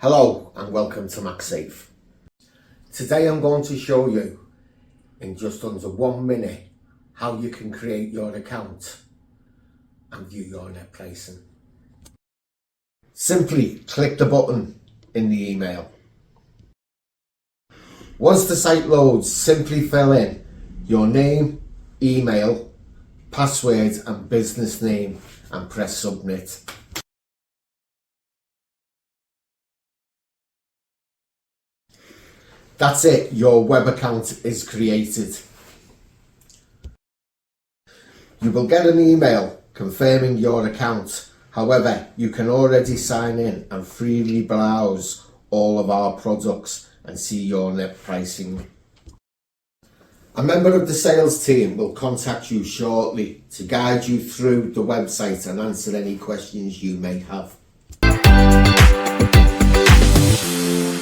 Hello and welcome to MaxSafe. Today I'm going to show you in just under 1 minute how you can create your account and view your net pricing. Simply click the button in the email. Once the site loads, simply fill in your name, email, password and business name and press submit. That's it, your web account is created. You will get an email confirming your account. However, you can already sign in and freely browse all of our products and see your net pricing. A member of the sales team will contact you shortly to guide you through the website and answer any questions you may have.